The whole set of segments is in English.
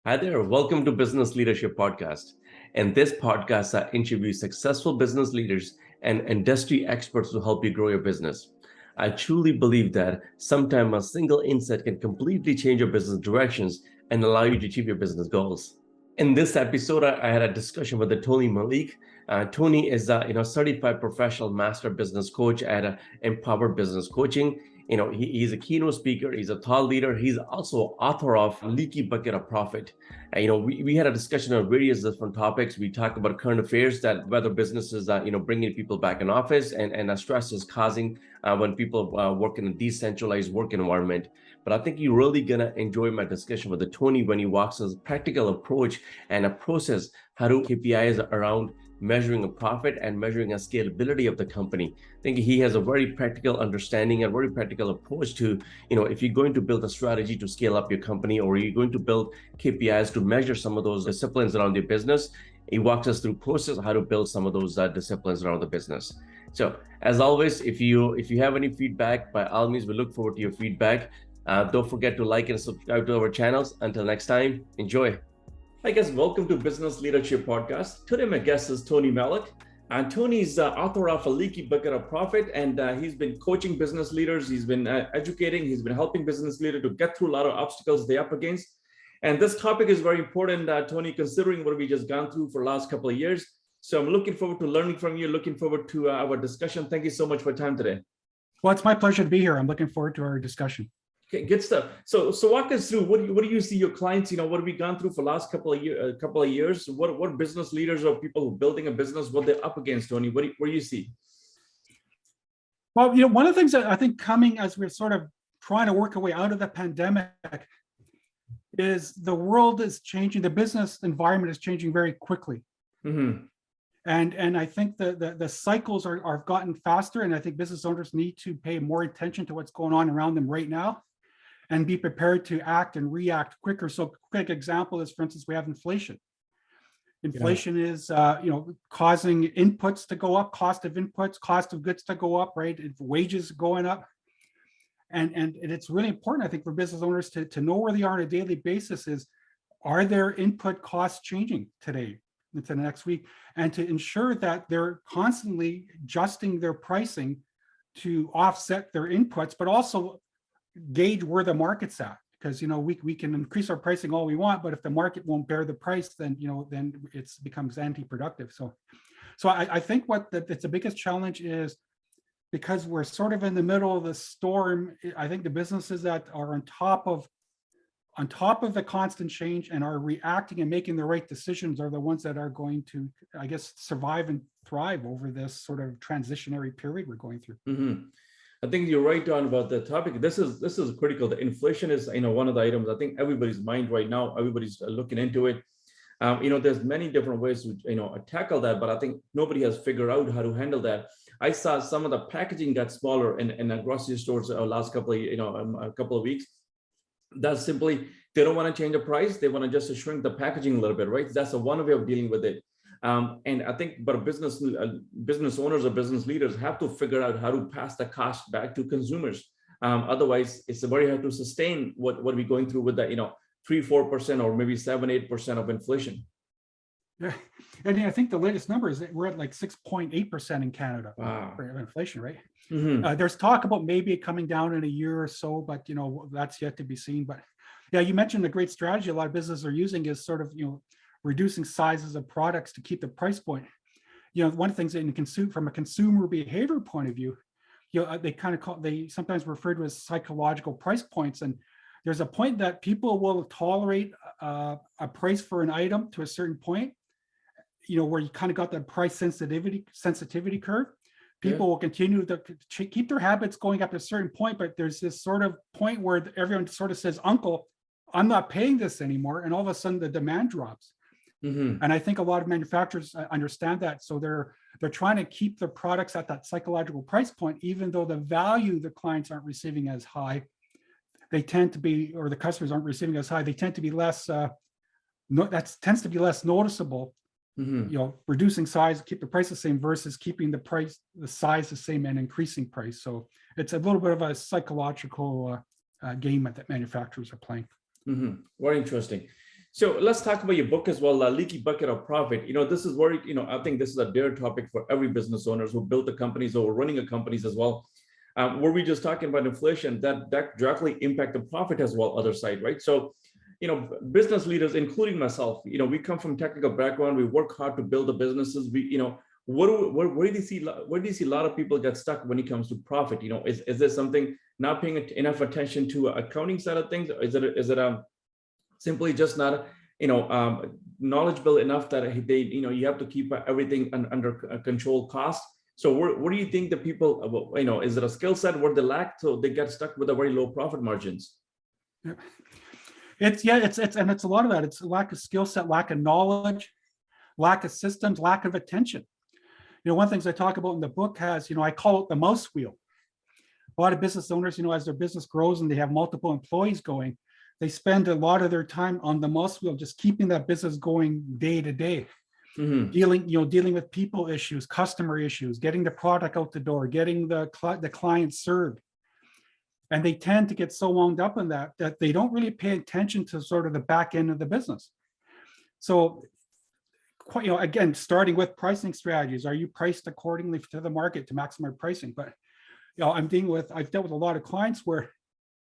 Hi there, welcome to Business Leadership Podcast. In this podcast, I interview successful business leaders and industry experts to help you grow your business. I truly believe that sometimes a single insight can completely change your business directions and allow you to achieve your business goals. In this episode, I had a discussion with Tony Malyk. Tony is a certified professional master business coach at Empower Business Coaching. He's a keynote speaker. He's a thought leader. He's also author of Leaky Bucket of Profit. We had a discussion on various different topics. We talked about current affairs, that whether businesses are, bringing people back in office and stress is causing when people work in a decentralized work environment. But I think you're really going to enjoy my discussion with Tony when he walks us a practical approach and a process, how do KPIs around measuring a profit and measuring a scalability of the company. I think he has a very practical understanding and very practical approach to, if you're going to build a strategy to scale up your company, or you're going to build KPIs to measure some of those disciplines around your business, he walks us through process how to build some of those disciplines around the business. So as always, if you have any feedback, by all means, we look forward to your feedback. Don't forget to like and subscribe to our channels. Until next time, enjoy. Hi guys, welcome to Business Leadership Podcast. Today my guest is Tony Malyk, and Tony's author of A Leaky Bucket of Profit, and he's been coaching business leaders, he's been educating, he's been helping business leaders to get through a lot of obstacles they're up against. And this topic is very important, Tony, considering what we just gone through for the last couple of years. So I'm looking forward to learning from you, looking forward to our discussion. Thank you so much for your time today. Well, it's my pleasure to be here. I'm looking forward to our discussion. Okay, good stuff. So walk us through what do you see your clients? What have we gone through for the last couple of years? What business leaders or people who are building a business, what they're up against, Tony? What do you see? Well, one of the things that I think coming as we're sort of trying to work our way out of the pandemic is the world is changing. The business environment is changing very quickly. Mm-hmm. And I think the cycles are gotten faster, and I think business owners need to pay more attention to what's going on around them right now and be prepared to act and react quicker. So a quick example is, for instance, we have inflation. Inflation is, causing inputs to go up, cost of inputs, cost of goods to go up, right? Wages going up. And it's really important, I think, for business owners to know where they are on a daily basis is, are their input costs changing today into the next week, and to ensure that they're constantly adjusting their pricing to offset their inputs, but also gauge where the market's at. Because we can increase our pricing all we want, but if the market won't bear the price, then then it becomes anti-productive. So I think it's the biggest challenge is, because we're sort of in the middle of the storm, I think the businesses that are on top of the constant change and are reacting and making the right decisions are the ones that are going to, I guess, survive and thrive over this sort of transitionary period we're going through. Mm-hmm. I think you're right on about the topic. This is critical. The inflation is, one of the items. I think everybody's mind right now. Everybody's looking into it. There's many different ways to tackle that, but I think nobody has figured out how to handle that. I saw some of the packaging got smaller in grocery stores last couple of weeks. That's simply, they don't want to change the price. They want to just shrink the packaging a little bit, right? That's one way of dealing with it. And I think, but business owners or business leaders have to figure out how to pass the cost back to consumers. Otherwise, it's very hard to sustain what we're going through with that, 3-4% or maybe 7-8% of inflation. Yeah, and I think the latest number is that we're at like 6.8% in Canada. Wow. For inflation, right? Mm-hmm. There's talk about maybe it coming down in a year or so, but that's yet to be seen. But yeah, you mentioned the great strategy a lot of businesses are using is sort of reducing sizes of products to keep the price point. One of the things from a consumer behavior point of view, they sometimes refer to as psychological price points, and there's a point that people will tolerate a price for an item to a certain point, where you kind of got that price sensitivity curve. People will continue to keep their habits going up to a certain point, but there's this sort of point where everyone sort of says, "Uncle, I'm not paying this anymore," and all of a sudden the demand drops. Mm-hmm. And I think a lot of manufacturers understand that, so they're trying to keep their products at that psychological price point, even though the value the clients aren't receiving as high. They tend to be, or the customers aren't receiving as high. They tend to be less. That tends to be less noticeable. Mm-hmm. Reducing size, keep the price the same versus keeping the size the same and increasing price. So it's a little bit of a psychological game that manufacturers are playing. Mm-hmm. Very interesting. So let's talk about your book as well, Leaky Bucket of Profit. This is where, I think this is a dear topic for every business owners who built the companies or running a companies as well. Were we just talking about inflation that directly impact the profit as well, other side, right? So, business leaders, including myself, we come from technical background. We work hard to build the businesses. Where do you see a lot of people get stuck when it comes to profit? Is there something not paying enough attention to accounting side of things? Or is it simply just not knowledgeable enough that they you have to keep everything under control cost? So what do you think the people, is it a skill set where they lack, so they get stuck with a very low profit margins? Yeah. It's a lot of that. It's a lack of skill set, lack of knowledge, lack of systems, lack of attention. One of the things I talk about in the book has, I call it the mouse wheel. A lot of business owners, as their business grows and they have multiple employees going, they spend a lot of their time on the mouse wheel, just keeping that business going day to day. Mm-hmm. Dealing with people issues, customer issues, getting the product out the door, getting the client served. And they tend to get so wound up in that they don't really pay attention to sort of the back end of the business. So, again, starting with pricing strategies, are you priced accordingly to the market to maximize pricing? But, I've dealt with a lot of clients where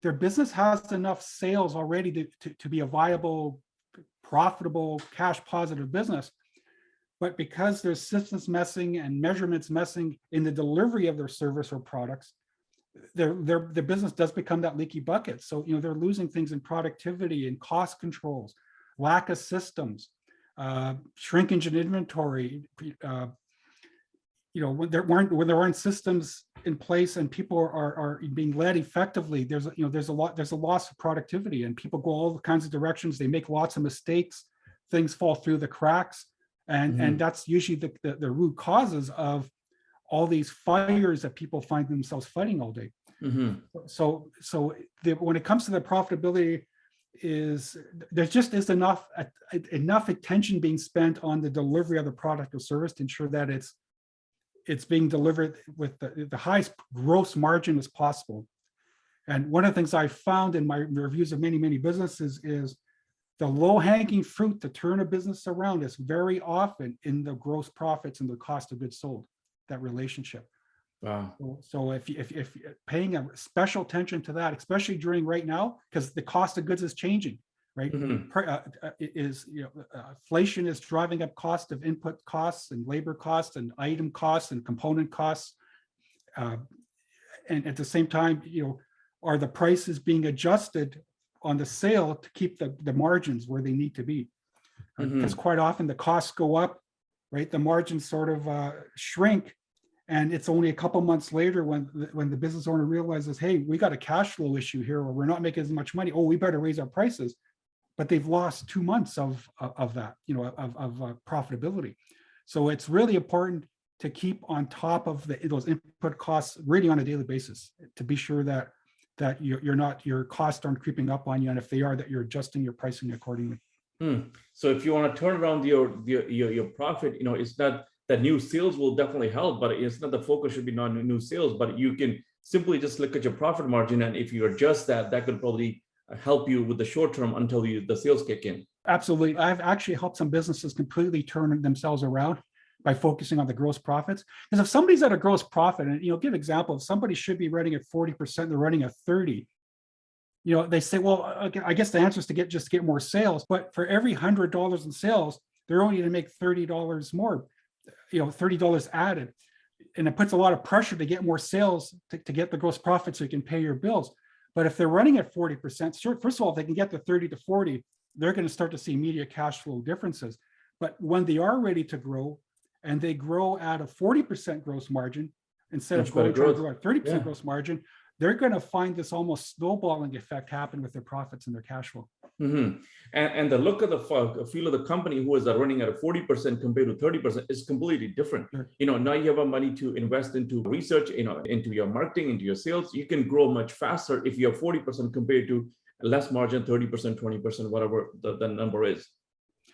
their business has enough sales already to be a viable, profitable, cash positive business. But because there's systems messing and measurements messing in the delivery of their service or products, their business does become that leaky bucket. So, they're losing things in productivity and cost controls, lack of systems, shrinkage in inventory. When there aren't systems in place and people are being led effectively, there's a loss of productivity, and people go all kinds of directions. They make lots of mistakes, things fall through the cracks, and that's usually the root causes of all these fires that people find themselves fighting all day. Mm-hmm. So when it comes to the profitability, there just is enough attention being spent on the delivery of the product or service to ensure that it's being delivered with the highest gross margin as possible. And one of the things I found in my reviews of many businesses is the low-hanging fruit to turn a business around is very often in the gross profits and the cost of goods sold, that relationship. Wow. So if paying a special attention to that, especially during right now, because the cost of goods is changing, right? Mm-hmm. Inflation is driving up cost of input costs and labor costs and item costs and component costs. And at the same time, are the prices being adjusted on the sale to keep the margins where they need to be? Because quite often the costs go up, right? The margins sort of shrink. And it's only a couple months later when the business owner realizes, hey, we got a cash flow issue here, or we're not making as much money. Oh, we better raise our prices. But they've lost 2 months of that, of profitability. So it's really important to keep on top of those input costs really on a daily basis to be sure that your costs aren't creeping up on you, and if they are, that you're adjusting your pricing accordingly. So if you want to turn around your profit, it's not that new sales will definitely help, but it's not the focus should be not new sales, but you can simply just look at your profit margin, and if you adjust that could probably help you with the short term until the sales kick in. Absolutely. I've actually helped some businesses completely turn themselves around by focusing on the gross profits. Because if somebody's at a gross profit, and give an example, if somebody should be running at 40%, they're running at 30%. They say, well, I guess the answer is to get more sales, but for every $100 in sales, they're only going to make $30 more, $30 added. And it puts a lot of pressure to get more sales to get the gross profit so you can pay your bills. But if they're running at 40%, sure, first of all, if they can get to 30 to 40, they're going to start to see immediate cash flow differences. But when they are ready to grow, and they grow at a 40% gross margin instead of trying to grow at 30% gross margin, they're going to find this almost snowballing effect happen with their profits and their cash flow. Mm-hmm. And the look of the feel of the company who is running at a 40% compared to 30% is completely different. Sure. Now you have money to invest into research, into your marketing, into your sales. You can grow much faster if you have 40% compared to less margin, 30%, 20%, whatever the number is.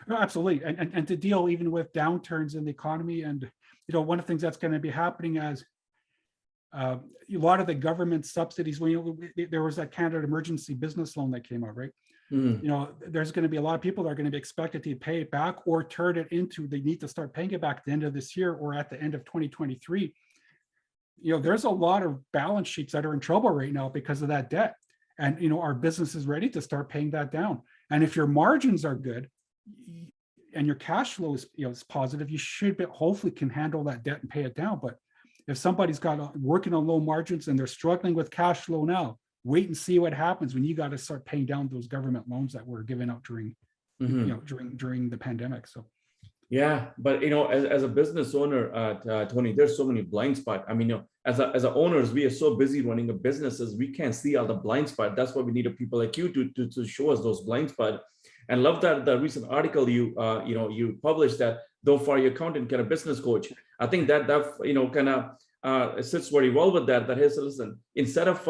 No, absolutely. And to deal even with downturns in the economy. And, one of the things that's going to be happening as a lot of the government subsidies, there was that Canada Emergency Business Loan that came out, right? Mhm. There's going to be a lot of people that are going to be expected to pay it back or turn it into, they need to start paying it back at the end of this year or at the end of 2023. There's a lot of balance sheets that are in trouble right now because of that debt. And, our business is ready to start paying that down. And if your margins are good and your cash flow is positive, you should hopefully can handle that debt and pay it down. But if somebody's working on low margins and they're struggling with cash flow now, wait and see what happens when you got to start paying down those government loans that were given out during the pandemic. So yeah, but as a business owner, Tony, there's so many blind spots. I mean, as a owners, we are so busy running the businesses, we can't see all the blind spots. That's why we need people like you to show us those blind spots. And love that the recent article you published, that though for your accountant kind of business coach. I think that kind of sits very well with that. That is, listen, instead of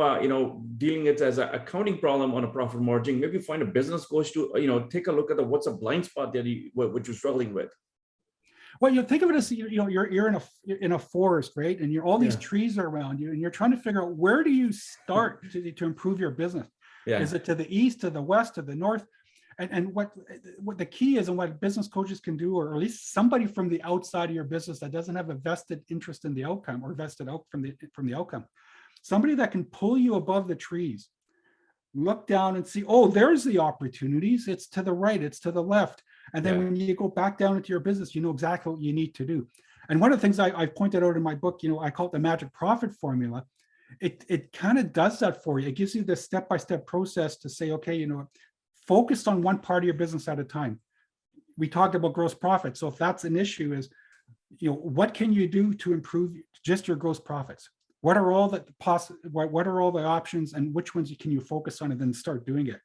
dealing it as an accounting problem on a profit margin, maybe find a business coach to take a look at what's a blind spot that what you're struggling with. Well, you think of it as you're in a forest, right? And all these trees are around you, and you're trying to figure out, where do you start to improve your business? Yeah. Is it to the east, to the west, to the north? And what the key is, and what business coaches can do, or at least somebody from the outside of your business that doesn't have a vested interest in the outcome or vested out from the outcome, somebody that can pull you above the trees, look down and see, oh, there's the opportunities. It's to the right, it's to the left. And then when you go back down into your business, you know exactly what you need to do. And one of the things I pointed out in my book, I call it the magic profit formula. It kind of does that for you. It gives you the step-by-step process to say, okay, focus on one part of your business at a time. We talked about gross profit. So if that's an issue, is, what can you do to improve just your gross profits? What are all what are all the options, and which ones can you focus on, and then start doing it?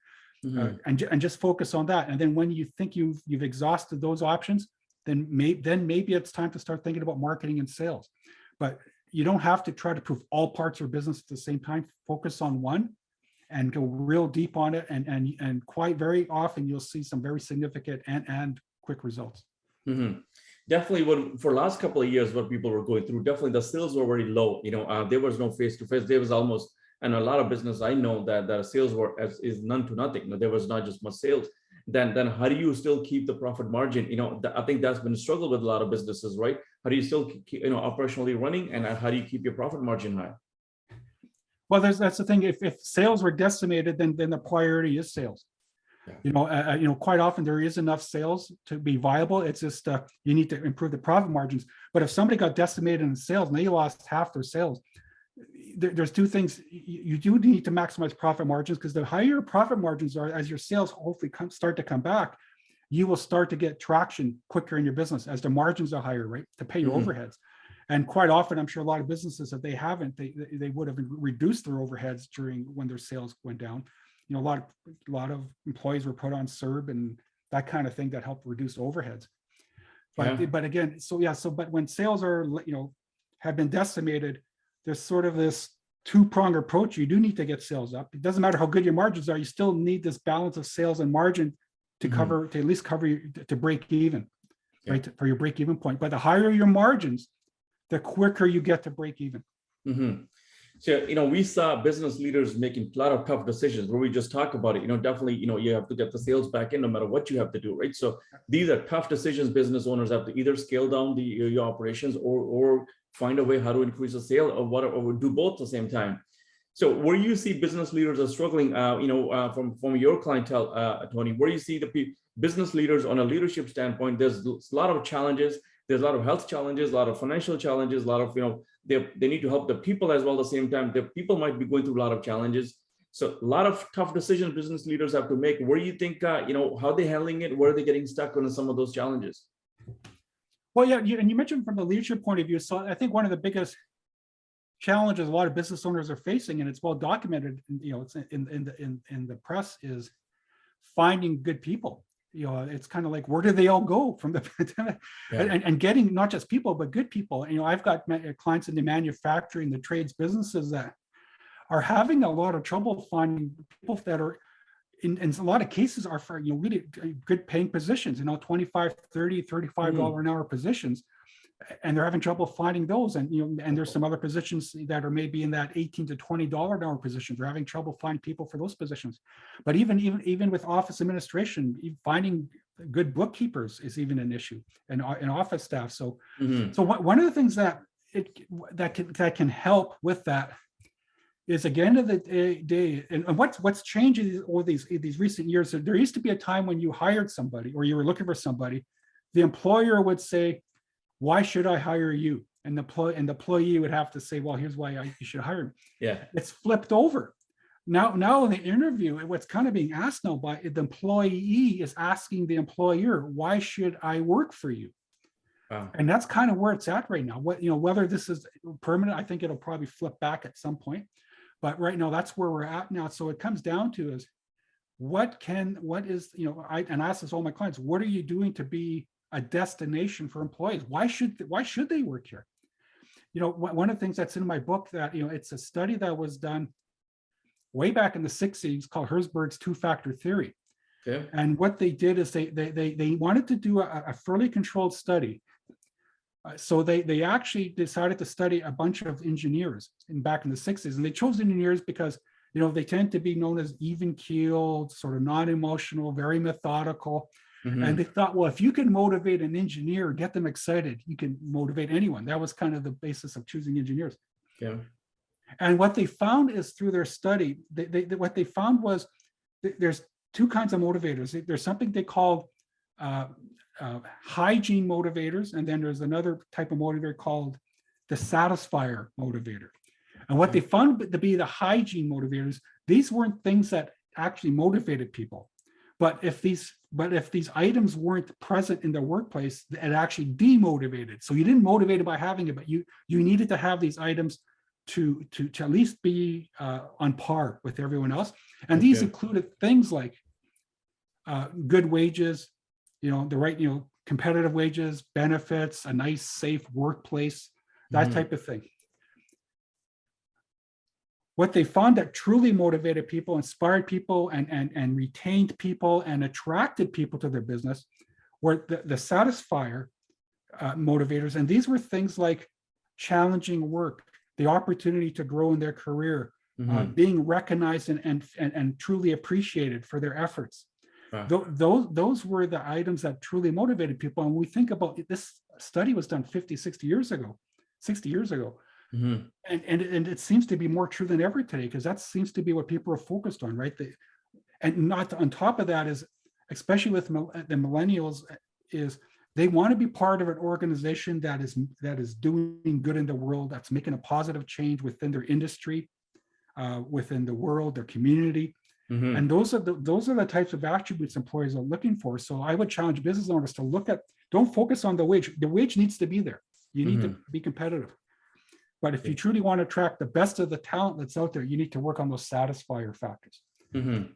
And just focus on that. And then when you think you've exhausted those options, then maybe it's time to start thinking about marketing and sales. But you don't have to try to prove all parts of your business at the same time. Focus on one and go real deep on it. And quite very often you'll see some very significant and quick results. Definitely, for last couple of years, what people were going through, definitely the sales were very low. There was no face-to-face. There was almost, and a lot of business I know that sales is none to nothing. There was not just much sales. Then how do you still keep the profit margin? I think that's been a struggle with a lot of businesses, right? How do you still keep, operationally running, and how do you keep your profit margin high? Well, that's the thing. If sales were decimated, then the priority is sales. Quite often there is enough sales to be viable. It's just you need to improve the profit margins. But if somebody got decimated in sales and they lost half their sales, there's two things. You do need to maximize profit margins, because the higher your profit margins are, as your sales hopefully start to come back, you will start to get traction quicker in your business as the margins are higher, right, to pay your overheads. And quite often, I'm sure a lot of businesses, if they haven't, they would have reduced their overheads when their sales went down. A lot of employees were put on CERB and that kind of thing that helped reduce overheads. But again, but when sales are have been decimated, there's sort of this two-pronged approach. You do need to get sales up. It doesn't matter how good your margins are. You still need this balance of sales and margin to at least cover to break even, right? For your break even point. But the higher your margins, the quicker you get to break even. So, we saw business leaders making a lot of tough decisions where we just talk about it. Definitely, you have to get the sales back in no matter what you have to do, right? So these are tough decisions. Business owners have to either scale down your operations or find a way how to increase the sale, or do both at the same time. So where you see business leaders are struggling, from your clientele, Tony, where you see the business leaders on a leadership standpoint, there's a lot of challenges. There's a lot of health challenges, a lot of financial challenges, a lot of, they need to help the people as well at the same time. The people might be going through a lot of challenges. So a lot of tough decisions business leaders have to make. Where do you think, how they're handling it? Where are they getting stuck on some of those challenges? Well, yeah, and you mentioned from the leadership point of view. So I think one of the biggest challenges a lot of business owners are facing, and it's well documented, it's in the press, is finding good people. It's kind of like, where do they all go from the pandemic? And getting not just people, but good people. I've got clients in the manufacturing, the trades businesses that are having a lot of trouble finding people that are in a lot of cases are for, really good paying positions, $25, $30, $35 an hour positions. and they're having trouble finding those. And and there's some other positions that are maybe in that $18 to $20 an hour positions. They're having trouble finding people for those positions. But even with office administration, finding good bookkeepers is even an issue, and office staff. So so one of the things that can help with that is, at the end of the day, and what's changing all these recent years. There used to be a time when you hired somebody or you were looking for somebody, the employer would say, "Why should I hire you?" And the employee would have to say, "Well, here's why you should hire me." Yeah. It's flipped over. Now in the interview, what's kind of being asked now by the employee is asking the employer, "Why should I work for you?" Wow. And that's kind of where it's at right now. Whether this is permanent, I think it'll probably flip back at some point. But right now, that's where we're at now. So it comes down to is I ask this all my clients, what are you doing to be a destination for employees? Why should they work here? One of the things that's in my book that, it's a study that was done way back in the 60s called Herzberg's two-factor theory. Okay. And what they did is they wanted to do a fairly controlled study. So they actually decided to study a bunch of engineers back in the 60s, and they chose engineers because they tend to be known as even-keeled, sort of non-emotional, very methodical. And they thought, well, if you can motivate an engineer, get them excited, you can motivate anyone. That was kind of the basis of choosing engineers. Yeah. And what they found is, through their study, what they found was there's two kinds of motivators. There's something they called hygiene motivators, and then there's another type of motivator called the satisfier motivator. And what they found to be the hygiene motivators, these weren't things that actually motivated people, but if these items weren't present in the workplace, it actually demotivated. So you didn't motivate it by having it, but you needed to have these items to at least be on par with everyone else. And these included things like good wages, the right, competitive wages, benefits, a nice, safe workplace, that type of thing. What they found that truly motivated people, inspired people, and retained people and attracted people to their business were the satisfier motivators. And these were things like challenging work, the opportunity to grow in their career, being recognized and truly appreciated for their efforts. Wow. Those were the items that truly motivated people. And we think about this study was done 50, 60 years ago. And it seems to be more true than ever today, because that seems to be what people are focused on, right? And not on top of that is, especially with the millennials, is they want to be part of an organization that is doing good in the world, that's making a positive change within their industry, within the world, their community. And those are the types of attributes employers are looking for. So I would challenge business owners to don't focus on the wage. The wage needs to be there. You need to be competitive. But if you truly want to attract the best of the talent that's out there, you need to work on those satisfier factors. And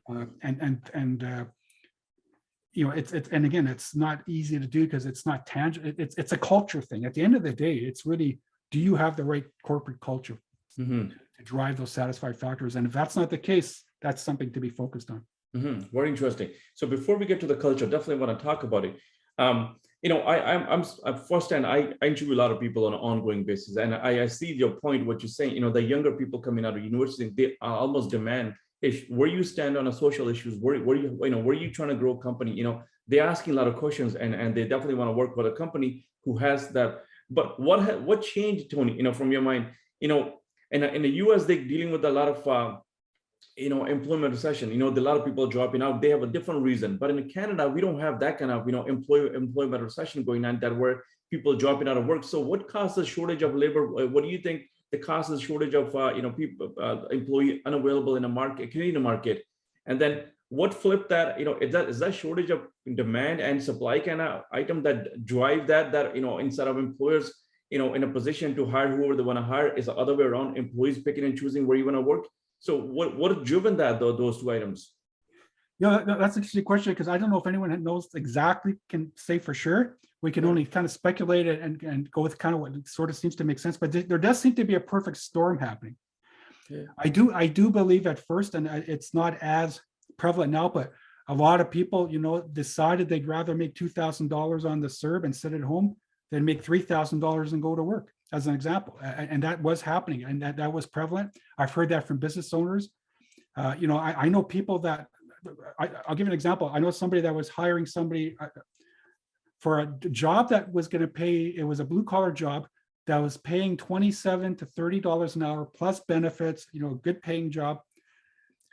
again, it's not easy to do because it's not tangible. It's a culture thing. At the end of the day, it's really, do you have the right corporate culture to drive those satisfied factors? And if that's not the case, that's something to be focused on. Very interesting. So before we get to the culture, definitely want to talk about it. I'm firsthand, I interview a lot of people on an ongoing basis, and I see your point, what you're saying. The younger people coming out of university, they almost demand, where you stand on a social issues, where you trying to grow a company. They're asking a lot of questions, and they definitely want to work with a company who has that. But what changed, Tony? From your mind, in the US, they're dealing with a lot of employment recession. A lot of people dropping out. They have a different reason. But in Canada, we don't have that kind of employment recession going on, that where people dropping out of work. So what causes shortage of labor? What do you think the causes shortage of people employee unavailable in the market, Canadian market? And then what flipped that? Is that shortage of demand and supply kind of item that drive that instead of employers in a position to hire whoever they want to hire, is the other way around, employees picking and choosing where you want to work? So what has driven that, those two items? That's an interesting question, because I don't know if anyone knows exactly, can say for sure. We can only kind of speculate and go with kind of what sort of seems to make sense. But there does seem to be a perfect storm happening. Yeah. I do believe at first, and it's not as prevalent now, but a lot of people, decided they'd rather make $2,000 on the CERB and sit at home they'd make $3,000 and go to work, as an example. And that was happening, and that was prevalent. I've heard that from business owners. I know people that, I'll give you an example. I know somebody that was hiring somebody for a job that was going to pay, it was a blue collar job that was paying $27 to $30 an hour plus benefits, good paying job.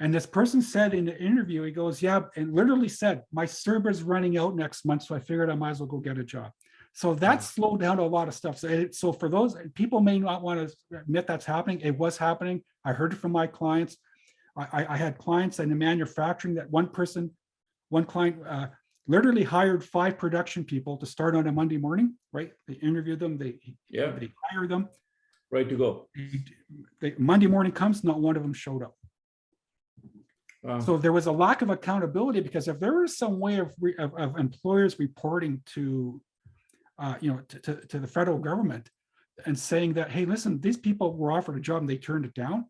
And this person said in the interview, he goes, yeah, and literally said, my server's running out next month, so I figured I might as well go get a job. So that slowed down a lot of stuff. So for those people may not want to admit that's happening, it was happening. I heard it from my clients. I had clients in the manufacturing that one client literally hired 5 production people to start on a Monday morning, right? They interviewed them, they hired them. Right to go. Monday morning comes, not one of them showed up. Wow. So there was a lack of accountability, because if there was some way of employers reporting to the federal government and saying that, hey, listen, these people were offered a job and they turned it down,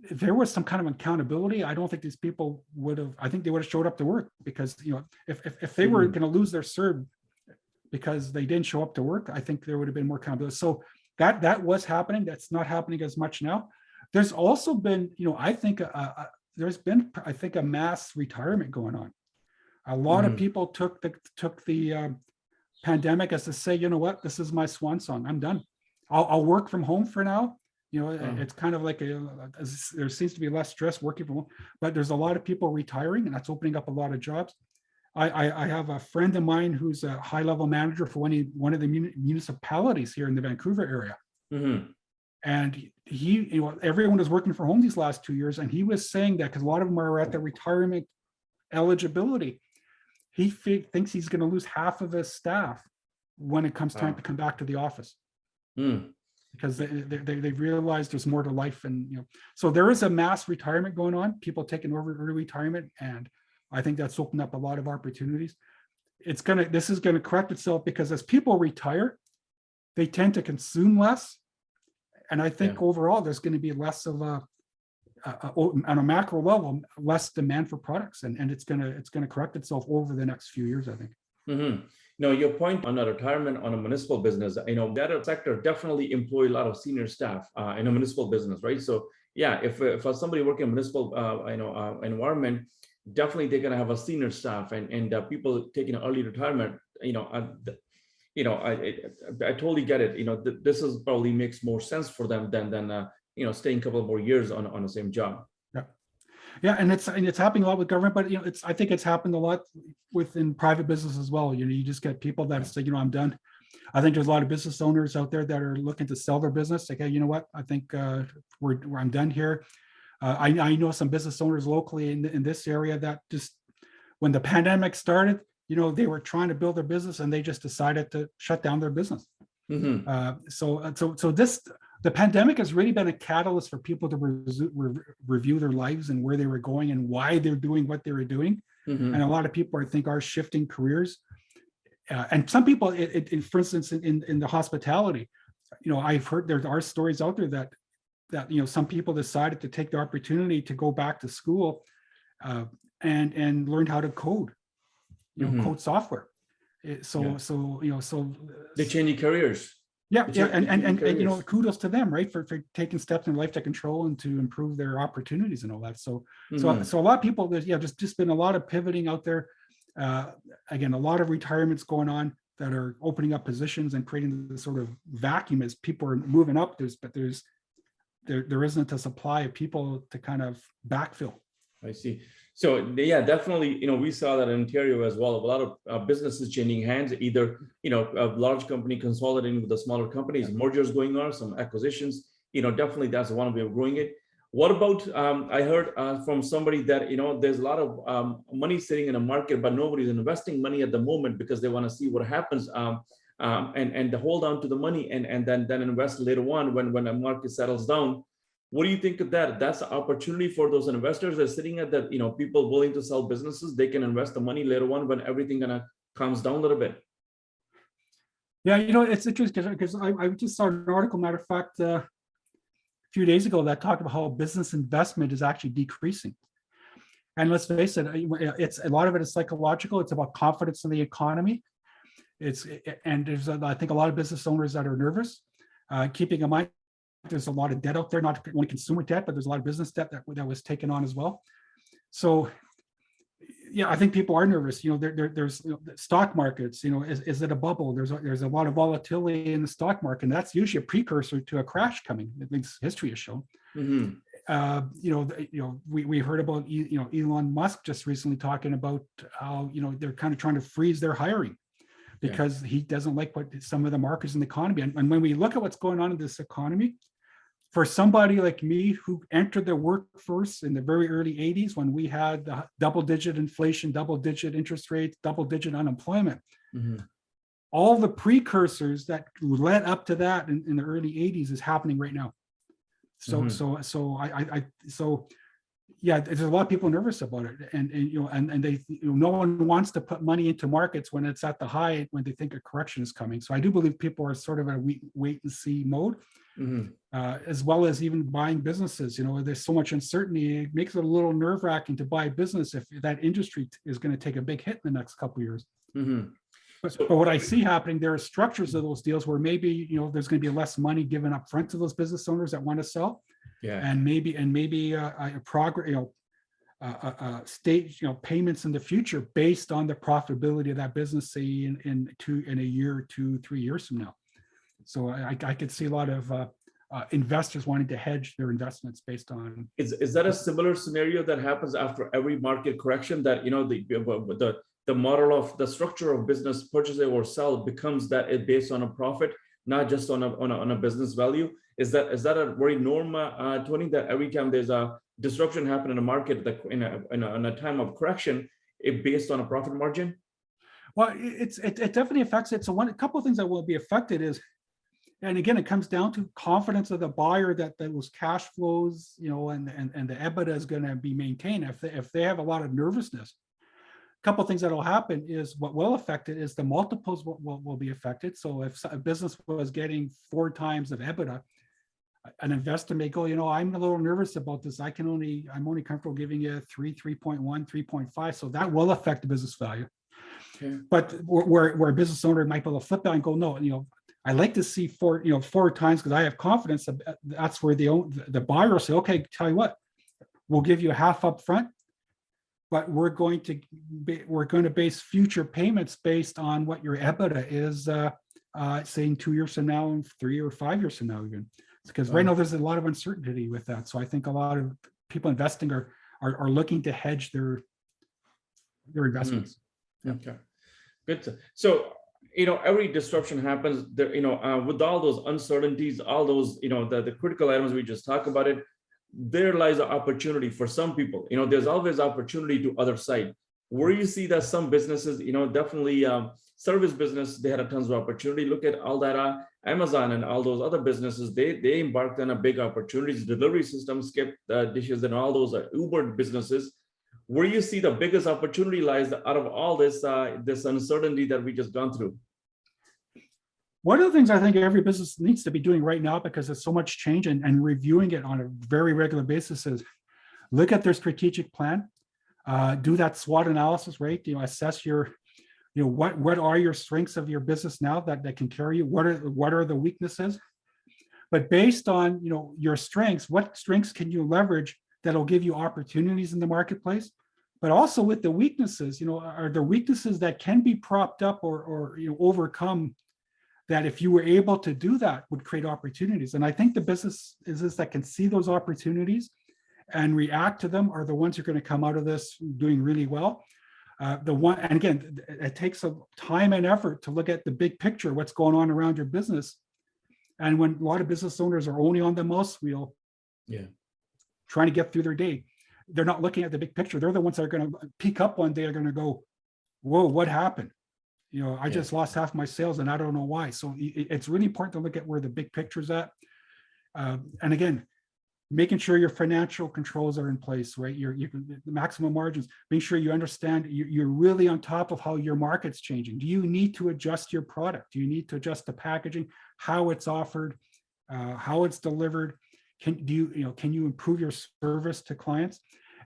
if there was some kind of accountability, I don't think these people would have, I think they would have showed up to work, because, if they were going to lose their CERB because they didn't show up to work, I think there would have been more accountability. So that was happening. That's not happening as much now. There's also been, I think, there's been, I think, a mass retirement going on. A lot of people took the pandemic as to say, you know what, this is my swan song. I'm done. I'll work from home for now. It's kind of like there seems to be less stress working from home, but there's a lot of people retiring, and that's opening up a lot of jobs. I have a friend of mine who's a high-level manager for one of the municipalities here in the Vancouver area. And he, everyone was working from home these last 2 years, and he was saying that because a lot of them are at the retirement eligibility, he thinks he's going to lose half of his staff when it comes time to come back to the office. Because they realized there's more to life, and so there is a mass retirement going on, people taking over early retirement, and I think that's opened up a lot of opportunities. This is going to correct itself, because as people retire, they tend to consume less, and I think overall there's going to be less of on a macro level, less demand for products, and it's going to correct itself over the next few years, I think. No, your point on a retirement on a municipal business, that sector definitely employ a lot of senior staff in a municipal business, right? So yeah, if somebody working in a municipal environment, definitely they're going to have a senior staff, and people taking an early retirement. I totally get it. This is probably makes more sense for them than staying a couple more years on the same job. Yeah, and it's happening a lot with government, but I think it's happened a lot within private business as well. You just get people that say, I'm done. I think there's a lot of business owners out there that are looking to sell their business. Like, hey, you know what? I think I'm done here. I know some business owners locally in this area that just, when the pandemic started, they were trying to build their business and they just decided to shut down their business. The pandemic has really been a catalyst for people to review their lives and where they were going and why they're doing what they were doing. And a lot of people, I think, are shifting careers. And some people, for instance, in the hospitality, I've heard there are stories out there that some people decided to take the opportunity to go back to school and learn how to code, code software. So they're changing careers. Yeah, and kudos to them, right, for taking steps in life to control and to improve their opportunities and all that. So a lot of people, there's just been a lot of pivoting out there. Again, a lot of retirements going on that are opening up positions and creating this sort of vacuum as people are moving up. There isn't a supply of people to kind of backfill. I see. So yeah, definitely, we saw that in Ontario as well. A lot of businesses changing hands, either, a large company consolidating with the smaller companies, mergers going on, some acquisitions, definitely that's one way of growing it. What about, I heard from somebody that, there's a lot of money sitting in the market, but nobody's investing money at the moment because they want to see what happens and hold on to the money and then invest later on when the market settles down. What do you think of that? That's an opportunity for those investors that are sitting at that, people willing to sell businesses. They can invest the money later on when everything calms down a little bit. Yeah, it's interesting because I just saw an article, matter of fact, a few days ago that talked about how business investment is actually decreasing. And let's face it, it's a lot of it is psychological. It's about confidence in the economy. there's I think a lot of business owners that are nervous, keeping in mind there's a lot of debt out there, not only consumer debt, but there's a lot of business debt that was taken on as well. So yeah, I think people are nervous. There's stock markets. Is it a bubble? There's a lot of volatility in the stock market, and that's usually a precursor to a crash coming. At least history has shown. We heard about Elon Musk just recently talking about how they're kind of trying to freeze their hiring because he doesn't like what some of the markets in the economy. And when we look at what's going on in this economy, for somebody like me who entered the workforce in the very early 80s when we had the double-digit inflation, double-digit interest rates, double-digit unemployment, all the precursors that led up to that in the early 80s is happening right now. So yeah, there's a lot of people nervous about it, and they no one wants to put money into markets when it's at the high when they think a correction is coming. So I do believe people are sort of in a wait and see mode, as well as even buying businesses. There's so much uncertainty; it makes it a little nerve wracking to buy a business if that industry is going to take a big hit in the next couple of years. But what I see happening, there are structures of those deals where maybe there's going to be less money given up front to those business owners that want to sell, and maybe a progress, stage payments in the future based on the profitability of that business, say in a year, 2, 3 years from now. So I could see a lot of investors wanting to hedge their investments based on. Is that a similar scenario that happens after every market correction, that the model of the structure of business purchase or sell becomes that it based on a profit, not just on a business value? Is that a very norm, Tony, that every time there's a disruption happen in a market, that in a time of correction, it based on a profit margin? Well, it definitely affects it. So a couple of things that will be affected is, and again, it comes down to confidence of the buyer that those cash flows, and the EBITDA is going to be maintained. If they have a lot of nervousness, a couple of things that will happen is what will affect it is the multiples will be affected. So if a business was getting 4 times of EBITDA, an investor may go, I'm a little nervous about this. I'm only comfortable giving you 3.1, 3.5. So that will affect the business value. But where a business owner might be able to flip that and go, no, I like to see 4 times because I have confidence. That's where the buyer will say, okay, tell you what, we'll give you half up front, but we're going to base future payments based on what your EBITDA is, saying 2 years from now, and 3 or 5 years from now, even. Because right now there's a lot of uncertainty with that. So I think a lot of people investing are looking to hedge their investments. Okay, good. So every disruption happens there. With all those uncertainties, all those the critical items we just talked about it. There lies an opportunity for some people. There's always opportunity to other side. Where you see that some businesses, definitely service business, they had tons of opportunity. Look at all that Amazon and all those other businesses, they embarked on a big opportunities. Delivery systems, skip dishes, and all those Uber businesses. Where you see the biggest opportunity lies out of all this uncertainty that we just gone through. One of the things I think every business needs to be doing right now, because there's so much change and reviewing it on a very regular basis, is look at their strategic plan, do that SWOT analysis, right? Assess what are your strengths of your business now that can carry you? What are the weaknesses? But based on your strengths, what strengths can you leverage that'll give you opportunities in the marketplace? But also with the weaknesses, are there weaknesses that can be propped up or overcome, that if you were able to do that would create opportunities? And I think the businesses that can see those opportunities and react to them are the ones who are going to come out of this doing really well. And again, it takes a time and effort to look at the big picture, what's going on around your business. And when a lot of business owners are only on the mouse wheel, trying to get through their day, they're not looking at the big picture. They're the ones that are going to peak up one day, are going to go, whoa, what happened? I just lost half my sales and I don't know why. So it's really important to look at where the big picture's at. And again, making sure your financial controls are in place, right? The maximum margins, make sure you understand you're really on top of how your market's changing. Do you need to adjust your product? Do you need to adjust the packaging, how it's offered, how it's delivered? Can you improve your service to clients?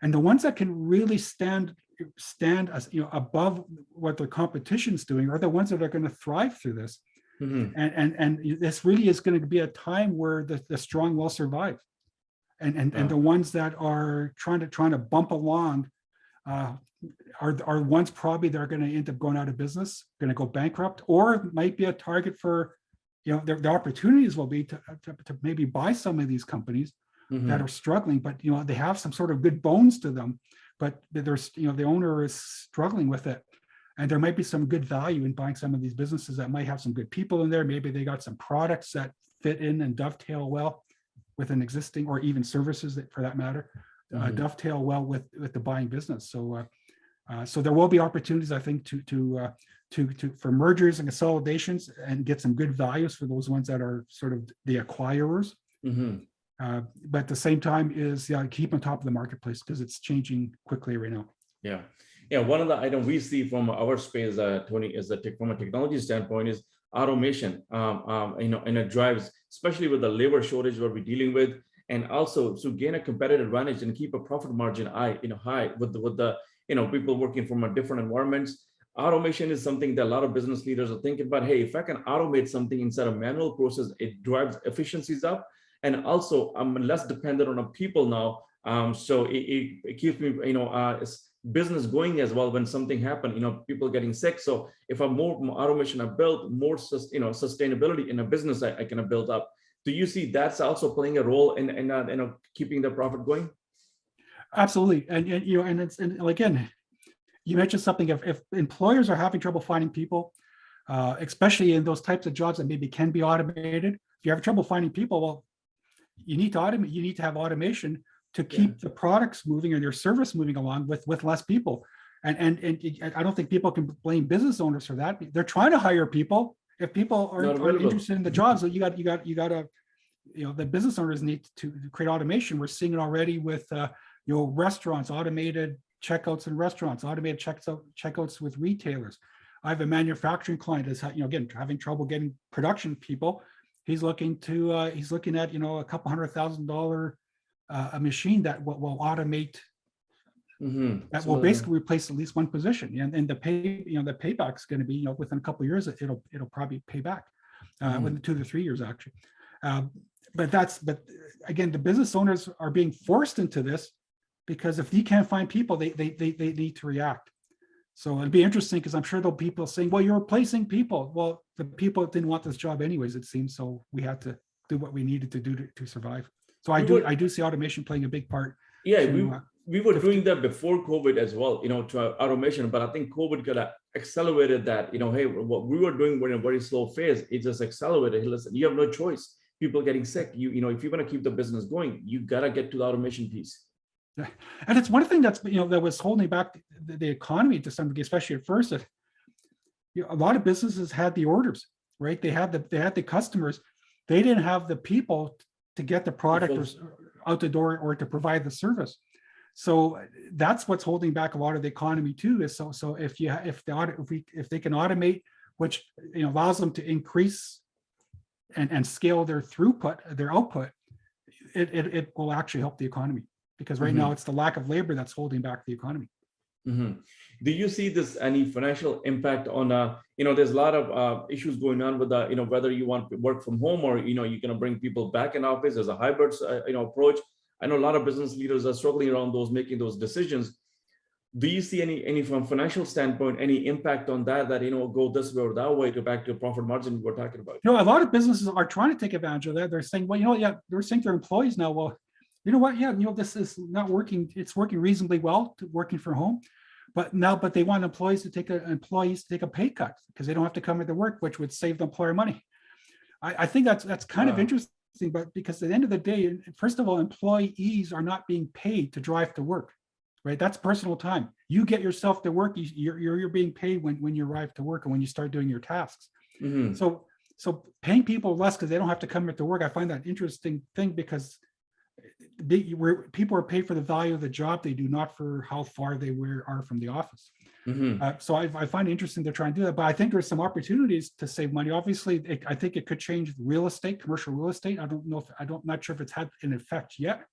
And the ones that can really stand stand as above what their competition's doing are the ones that are going to thrive through this. And this really is going to be a time where the strong will survive, and the ones that are trying to bump along are ones probably that are going to end up going out of business, going to go bankrupt, or might be a target for, the opportunities will be to maybe buy some of these companies that are struggling, but they have some sort of good bones to them, but there's the owner is struggling with it, and there might be some good value in buying some of these businesses that might have some good people in there. Maybe they got some products that fit in and dovetail well with an existing, or even services that, for that matter, dovetail well with the buying business. So so there will be opportunities, I think, to for mergers and consolidations, and get some good values for those ones that are sort of the acquirers. But at the same time is keep on top of the marketplace, because it's changing quickly right now. Yeah. One of the items we see from our space, Tony, is that from a technology standpoint is automation. And it drives, especially with the labor shortage what we're dealing with, and also to gain a competitive advantage and keep a profit margin high with the people working from a different environments. Automation is something that a lot of business leaders are thinking about. Hey, if I can automate something instead of manual process, it drives efficiencies up. And also, I'm less dependent on people now. So it keeps me, business going as well. When something happens, people getting sick. So if I'm more automation I built, more sustainability in a business I can build up. Do you see that's also playing a role in keeping the profit going? Absolutely, and again, you mentioned something. If employers are having trouble finding people, especially in those types of jobs that maybe can be automated, if you have trouble finding people, well, you need to automate. You need to have automation to keep the products moving and your service moving along with less people. And I don't think people can blame business owners for that. They're trying to hire people. If people aren't interested in the jobs, so you got to, the business owners need to create automation. We're seeing it already with restaurants, automated checkouts in restaurants, automated checkouts with retailers. I have a manufacturing client that's again having trouble getting production people. He's looking at a couple $100,000 a machine that will automate, that will basically replace at least one position, and the payback's going to be within a couple of years. It'll probably pay back within 2 to 3 years actually. But again, the business owners are being forced into this, because if you can't find people, they need to react. So it'd be interesting, because I'm sure there'll be people saying, well, you're replacing people. Well, the people didn't want this job anyways, it seems, so we had to do what we needed to do to survive. So I do see automation playing a big part. Yeah, we were doing that before COVID as well, to automation, but I think COVID could have accelerated that. Hey, what we were doing were in a very slow phase, it just accelerated. Hey, listen, you have no choice. People getting sick. If you're going to keep the business going, you gotta get to the automation piece. Yeah. And it's one thing that's that was holding back the economy to some degree, especially at first. That a lot of businesses had the orders, right? They had the customers. They didn't have the people to get the product out the door or to provide the service. So that's what's holding back a lot of the economy too. Is so if they can automate, which allows them to increase and scale their throughput, their output, it will actually help the economy. Because right now it's the lack of labor that's holding back the economy. Do you see this any financial impact on there's a lot of issues going on with whether you want to work from home or you're going to bring people back in office as a hybrid approach. I know a lot of business leaders are struggling around making those decisions. Do you see any from financial standpoint any impact on that go this way or that way to back to a profit margin we're talking about? A lot of businesses are trying to take advantage of that. They're saying, well, they're saying to their employees now, well, you know what? Yeah, this is not working. It's working reasonably well working from home, but they want employees to take a pay cut because they don't have to come into work, which would save the employer money. I think that's kind of interesting, but because at the end of the day, first of all, employees are not being paid to drive to work, right? That's personal time. You get yourself to work. You're being paid when you arrive to work and when you start doing your tasks. So paying people less because they don't have to come into work, I find that an interesting thing because people are paid for the value of the job they do, not for how far they are from the office. So I find it interesting they're trying to do that, but I think there's some opportunities to save money. Obviously, I think it could change real estate, commercial real estate. I'm not sure if it's had an effect yet,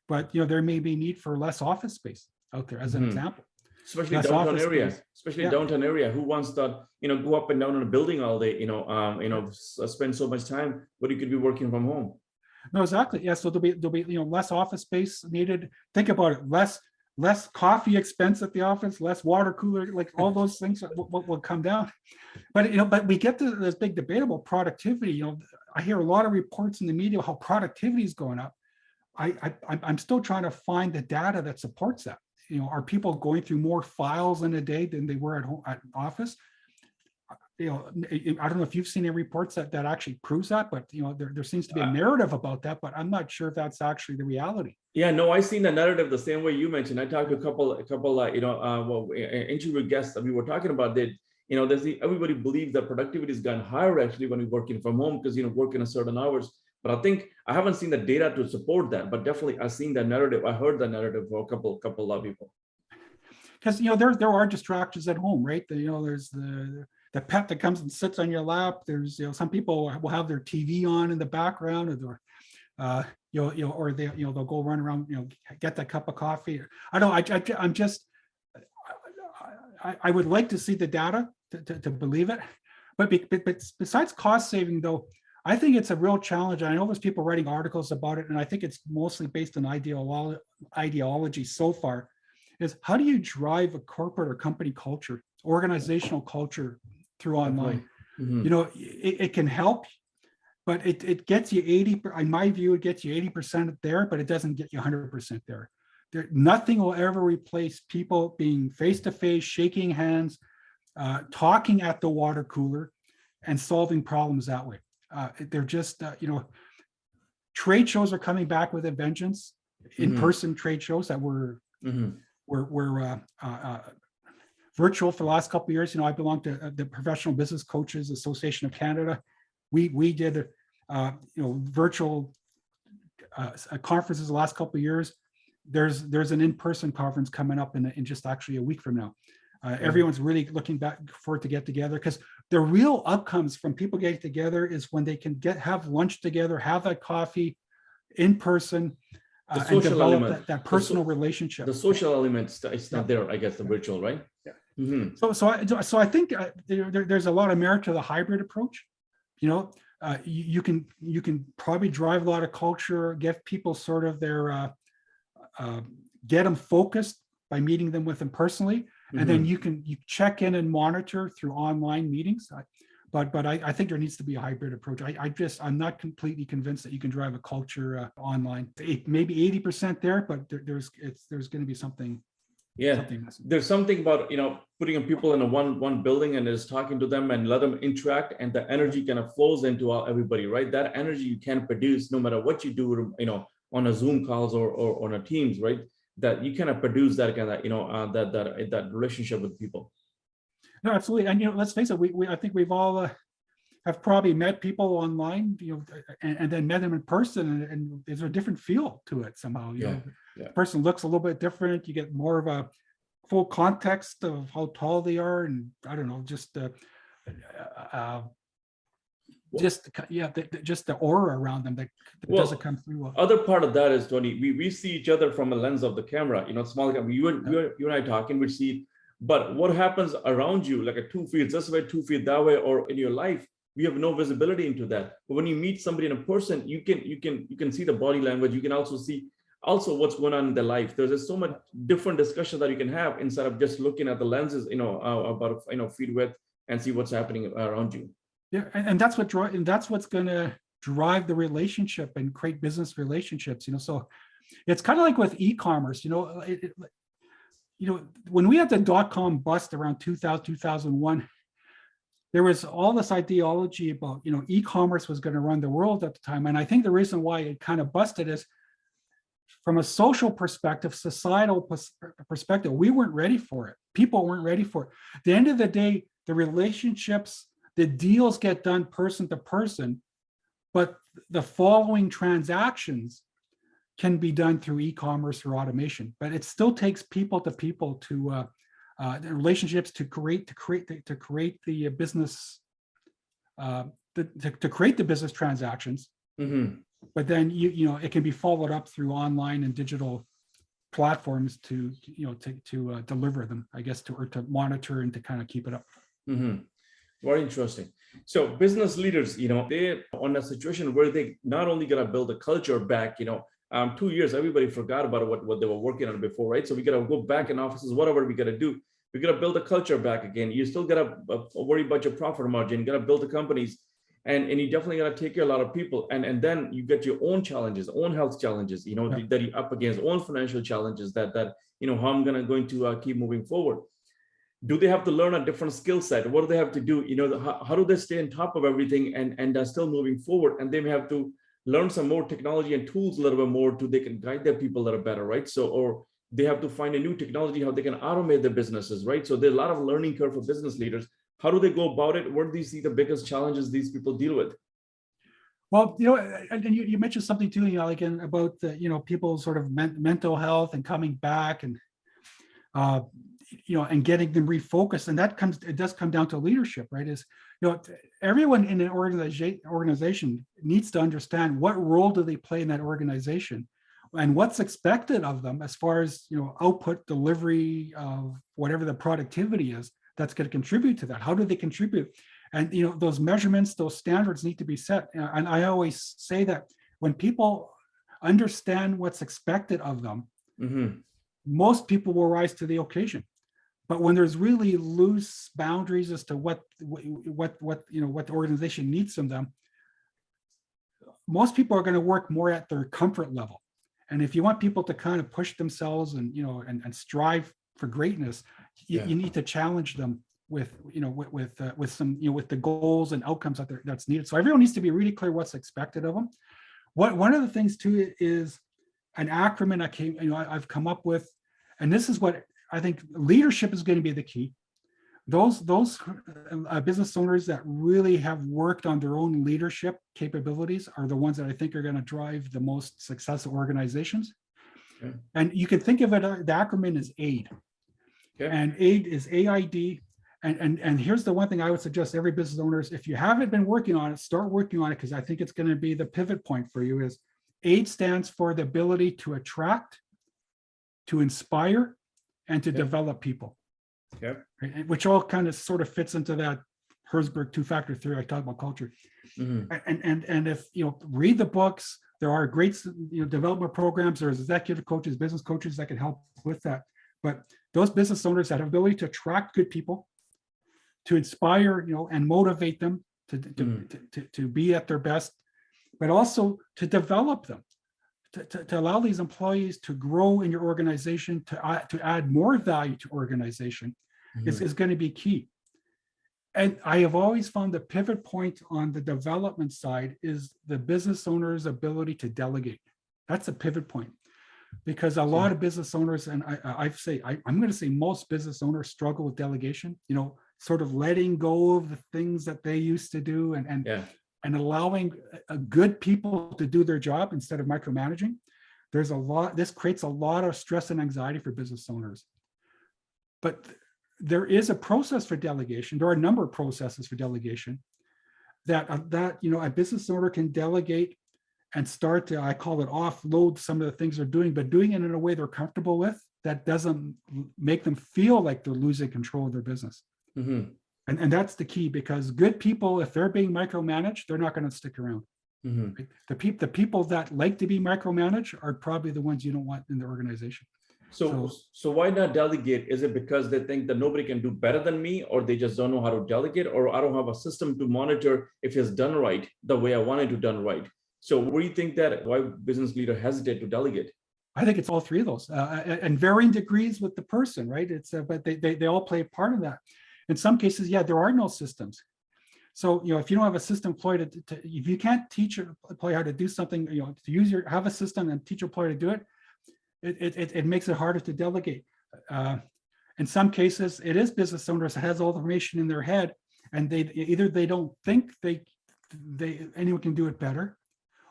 but there may be need for less office space out there as an example. especially less downtown office area, space. especially Yeah. downtown area. Who wants to, go up and down in a building all day, spend so much time, but you could be working from home. No, exactly. Yeah. So there'll be less office space needed. Think about it. Less coffee expense at the office, less water cooler, like all those things will come down. But we get to this big debate about productivity. I hear a lot of reports in the media how productivity is going up. I'm still trying to find the data that supports that. Are people going through more files in a day than they were at home at office? I don't know if you've seen any reports that actually proves that, but there seems to be a narrative about that, but I'm not sure if that's actually the reality. Yeah, no, I seen the narrative the same way you mentioned. I talked to a couple interview guests that we were talking about that, everybody believes that productivity has gone higher actually when we're working from home because, working a certain hours. But I think I haven't seen the data to support that, but definitely I've seen that narrative. I heard the narrative for a couple of people. Because, there are distractions at home, right? There's the pet that comes and sits on your lap. There's, some people will have their TV on in the background, or or they'll go run around, get that cup of coffee. I would like to see the data to believe it, but besides cost saving though, I think it's a real challenge. I know there's people writing articles about it, and I think it's mostly based on ideology so far. Is how do you drive a corporate or company culture, organizational culture through online? Mm-hmm. It can help, but it gets you 80. In my view, it gets you 80% there, but it doesn't get you 100% there. Nothing will ever replace people being face to face, shaking hands, talking at the water cooler, and solving problems that way. They're just, trade shows are coming back with a vengeance. In-person trade shows that were virtual for the last couple of years. I belong to the Professional Business Coaches Association of Canada. We did virtual conferences the last couple of years. There's an in-person conference coming up in just actually a week from now. Everyone's really looking back forward to get together, because the real outcomes from people getting together is when they can have lunch together, have that coffee in person, and develop that personal relationship. The social element, it's not there, I guess, the virtual, right? Yeah. Mm-hmm. So I think there's a lot of merit to the hybrid approach. You can probably drive a lot of culture, get people sort of their get them focused by meeting them with them personally, and then you check in and monitor through online meetings. But I think there needs to be a hybrid approach. I'm not completely convinced that you can drive a culture online. Maybe 80% there, but there's going to be something. Yeah, there's something about putting people in a one building and just talking to them and let them interact, and the energy kind of flows into everybody, right? That energy you can produce no matter what you do, on a Zoom calls or on a Teams, right? That you kind of produce that kind of that relationship with people. No, absolutely, and let's face it, I think we've all have probably met people online, and then met them in person, and there's a different feel to it somehow. The person looks a little bit different. You get more of a full context of how tall they are, and I don't know, just the aura around them that doesn't come through. Other part of that is, Tony, we see each other from a lens of the camera. Small camera. You and I talking, we see. But what happens around you, like a 2 feet this way, 2 feet that way, or in your life, we have no visibility into that. But when you meet somebody in a person, you can see the body language. You can also see what's going on in their life. There's so much different discussion that you can have instead of just looking at the lenses, about feet width, and see what's happening around you. Yeah, and that's what's going to drive the relationship and create business relationships. So it's kind of like with e-commerce. When we had the .com bust around 2000, 2001, there was all this ideology about, e-commerce was going to run the world at the time. And I think the reason why it kind of busted is from a social perspective, societal perspective, we weren't ready for it. People weren't ready for it. At the end of the day, the relationships, the deals get done person to person, but the following transactions can be done through e-commerce or automation, but it still takes people to people to the relationships to create the business to create the business transactions. But then it can be followed up through online and digital platforms to deliver them, I guess, to monitor and to kind of keep it up. Mm-hmm. Very interesting. So business leaders, they're on a situation where they not only got to build a culture back, 2 years, everybody forgot about what they were working on before, right? So we got to go back in offices, whatever we got to do. We got to build a culture back again. You still got to worry about your profit margin. You got to build the companies, and you definitely got to take care of a lot of people. And then you get your own challenges, own health challenges, that you're up against, own financial challenges that how I'm going to keep moving forward. Do they have to learn a different skill set? What do they have to do? How do they stay on top of everything and still moving forward? And they may have to learn some more technology and tools a little bit more they can guide their people a little better, right? So, or they have to find a new technology, how they can automate their businesses, right? So there's a lot of learning curve for business leaders. How do they go about it? Where do you see the biggest challenges these people deal with? Well, and you mentioned something too, about the, people's sort of mental health and coming back and, and getting them refocused. And it does come down to leadership, right? Everyone in an organization needs to understand what role do they play in that organization and what's expected of them as far as, output, delivery of whatever the productivity is that's going to contribute to that. How do they contribute? And, those measurements, those standards need to be set. And I always say that when people understand what's expected of them, mm-hmm. most people will rise to the occasion. But when there's really loose boundaries as to what the organization needs from them, most people are going to work more at their comfort level. And if you want people to kind of push themselves and and strive for greatness, you need to challenge them with the goals and outcomes that's needed. So everyone needs to be really clear what's expected of them. One of the things too is an acronym I've come up with, and this is what I think leadership is going to be the key. Those business owners that really have worked on their own leadership capabilities are the ones that I think are going to drive the most successful organizations. Okay. And you can think of it, the acronym is AID. Okay. And AID is AID. And here's the one thing I would suggest every business owners, if you haven't been working on it, start working on it, because I think it's going to be the pivot point for you. Is AID stands for the ability to attract, to inspire, and to develop people. Okay. Right? Which all kind of sort of fits into that Herzberg two-factor theory I talked about culture. Mm-hmm. And if read the books, there are great development programs, there's executive coaches, business coaches that can help with that. But those business owners that have the ability to attract good people, to inspire and motivate them to be at their best, but also to develop them, to allow these employees to grow in your organization, to add more value to organization, is going to be key. And I have always found the pivot point on the development side is the business owner's ability to delegate. That's a pivot point, because a lot of business owners, and I'm going to say most business owners struggle with delegation, sort of letting go of the things that they used to do and allowing good people to do their job instead of micromanaging. This creates a lot of stress and anxiety for business owners. But there is a process for delegation. There are a number of processes for delegation that a business owner can delegate and start to, I call it, offload some of the things they're doing, but doing it in a way they're comfortable with, that doesn't make them feel like they're losing control of their business. Mm-hmm. And that's the key, because good people, if they're being micromanaged, they're not going to stick around. Mm-hmm. Right? The people that like to be micromanaged are probably the ones you don't want in the organization. So why not delegate? Is it because they think that nobody can do better than me, or they just don't know how to delegate, or I don't have a system to monitor if it's done right the way I want it to done right? So what do you think that why business leaders hesitate to delegate? I think it's all three of those, and varying degrees with the person, right? But they all play a part of that. In some cases, there are no systems. So if you don't have a system employed if you can't teach an employee how to do something, to have a system and teach an employee to do it, it makes it harder to delegate. In some cases, it is business owners that has all the information in their head, and they don't think anyone can do it better,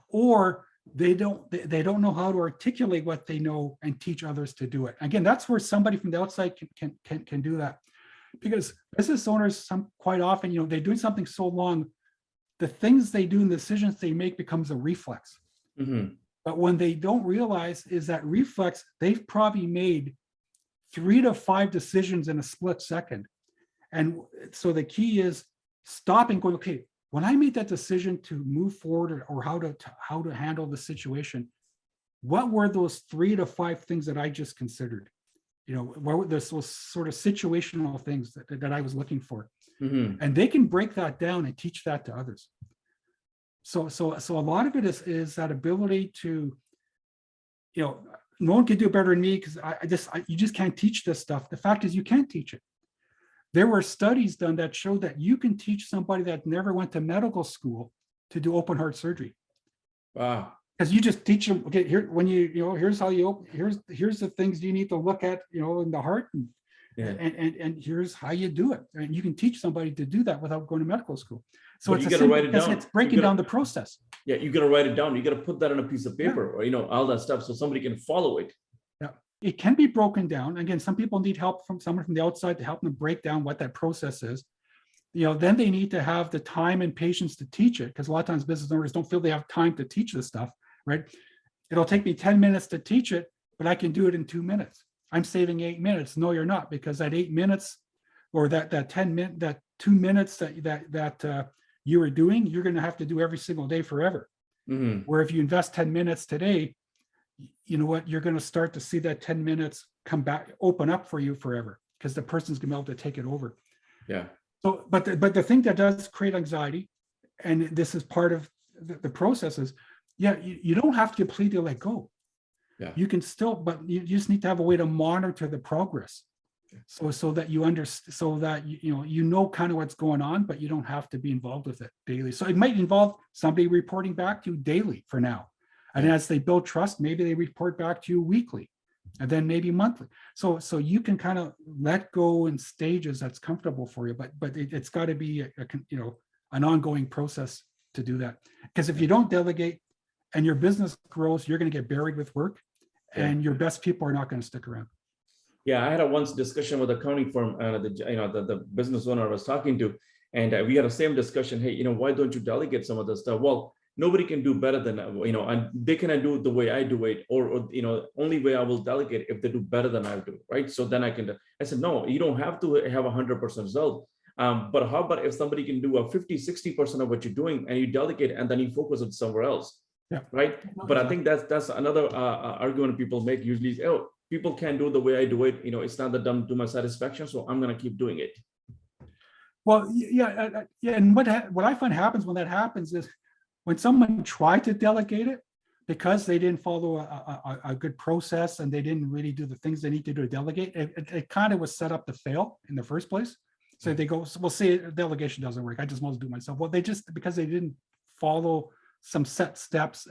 or they don't know how to articulate what they know and teach others to do it. Again, that's where somebody from the outside can do that, because business owners quite often, they're doing something so long, the things they do and the decisions they make becomes a reflex. Mm-hmm. But when they don't realize is that reflex, they've probably made 3 to 5 decisions in a split second. And so the key is stopping, going, okay, when I made that decision to move forward or how to handle the situation, what were those 3 to 5 things that I just considered? You know, what were those sort of situational things that I was looking for? Mm-hmm. And they can break that down and teach that to others. So a lot of it is that ability to, you know, no one can do it better than me because you just can't teach this stuff. The fact is you can't teach it. There were studies done that showed that you can teach somebody that never went to medical school to do open heart surgery. Wow. Because you just teach them, okay, here, when here's how you open, here's the things you need to look at, you know, in the heart, and here's how you do it. And you can teach somebody to do that without going to medical school. So but it's you gotta write it down. It's breaking down the process. Yeah, you gotta write it down. You gotta put that on a piece of paper, or, you know, all that stuff, so somebody can follow it. Yeah, it can be broken down. Again, some people need help from someone from the outside to help them break down what that process is. You know, then they need to have the time and patience to teach it, because a lot of times business owners don't feel they have time to teach this stuff, right? It'll take me 10 minutes to teach it, but I can do it in 2 minutes. I'm saving 8 minutes. No, you're not, because that 8 minutes or that 2 minutes that you were doing, you're going to have to do every single day forever. Mm-hmm. Where if you invest 10 minutes today, you know what, you're going to start to see that 10 minutes come back, open up for you forever, because the person's going to be able to take it over. Yeah. So, but the thing that does create anxiety, and this is part of the process, is, yeah, you don't have to completely let go. Yeah. You can still, but you just need to have a way to monitor the progress. So that you understand, so that you know kind of what's going on, but you don't have to be involved with it daily. So it might involve somebody reporting back to you daily for now. And as they build trust, maybe they report back to you weekly, and then maybe monthly. So you can kind of let go in stages that's comfortable for you, but it's got to be an ongoing process to do that. Because if you don't delegate and your business grows, you're going to get buried with work, and your best people are not going to stick around. Yeah, I had a once discussion with a accounting firm, the business owner I was talking to, and we had the same discussion. Hey, why don't you delegate some of the stuff? Well, nobody can do better than and they cannot do it the way I do it, or only way I will delegate if they do better than I do, right? So then I can. I said, no, you don't have to have 100% result. But how about if somebody can do a 50-60% of what you're doing, and you delegate, and then you focus on somewhere else, right? But I think that's another argument people make usually is, oh, people can't do it the way I do it. It's not that done to my satisfaction, so I'm going to keep doing it. Well, yeah. And what I find happens when that happens is when someone tried to delegate it because they didn't follow a good process and they didn't really do the things they need to do to delegate, it kind of was set up to fail in the first place. So they go, well, see, delegation doesn't work. I just want to do it myself. Well, because they didn't follow some set steps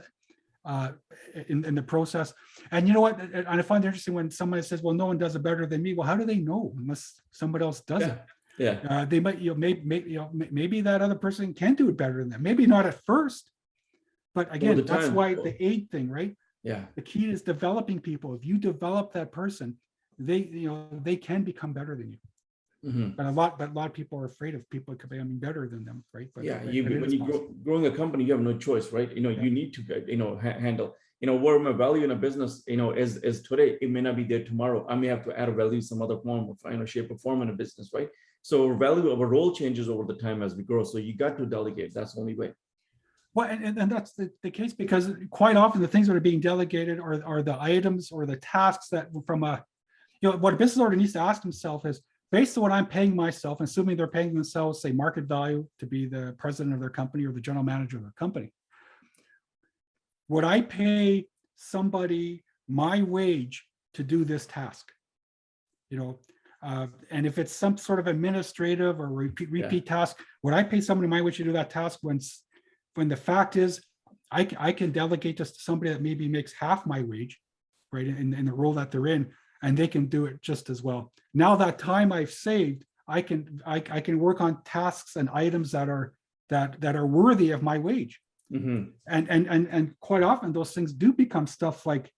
in the process. And you know what? And I find it interesting when somebody says, well, no one does it better than me. Well, how do they know unless somebody else does it? Yeah. They might, maybe that other person can do it better than them. Maybe not at first, but again, that's why the aid thing, right? Yeah. The key is developing people. If you develop that person, they can become better than you. Mm-hmm. But a lot of people are afraid of people becoming better than them, right? But when you're growing a company, you have no choice, right? You need to handle. Where my value in a business, is today, it may not be there tomorrow. I may have to add a value some other form of shape or form in a business, right? So value of a role changes over the time as we grow. So you got to delegate. That's the only way. Well, and that's the case, because quite often the things that are being delegated are the items or the tasks that from what a business owner needs to ask himself is, based on what I'm paying myself, assuming they're paying themselves, say, market value to be the president of their company or the general manager of their company, would I pay somebody my wage to do this task? And if it's some sort of administrative or repeat task, would I pay somebody my wage to do that task when the fact is I can delegate this to somebody that maybe makes half my wage, right, in the role that they're in, and they can do it just as well. Now that time I've saved, I can work on tasks and items that are worthy of my wage. Mm-hmm. And quite often those things do become stuff like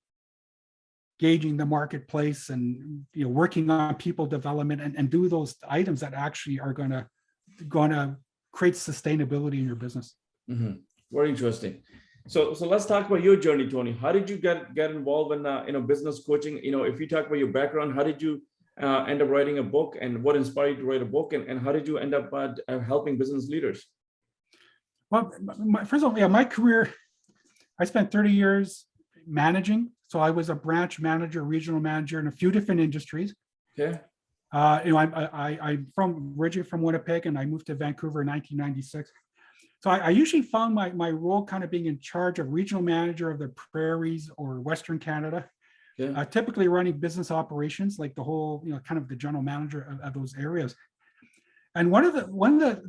gauging the marketplace and working on people development and do those items that actually are gonna create sustainability in your business. Mm-hmm. Very interesting. So let's talk about your journey, Tony. How did you get involved in business coaching? If you talk about your background, how did you end up writing a book, and what inspired you to write a book, and how did you end up helping business leaders? Well, first of all, yeah, my career, I spent 30 years managing. So I was a branch manager, regional manager in a few different industries. Okay. I'm originally from Winnipeg, and I moved to Vancouver in 1996. So I usually found my role kind of being in charge of regional manager of the prairies or Western Canada, Yeah. typically running business operations, like the whole, kind of the general manager of those areas. And one of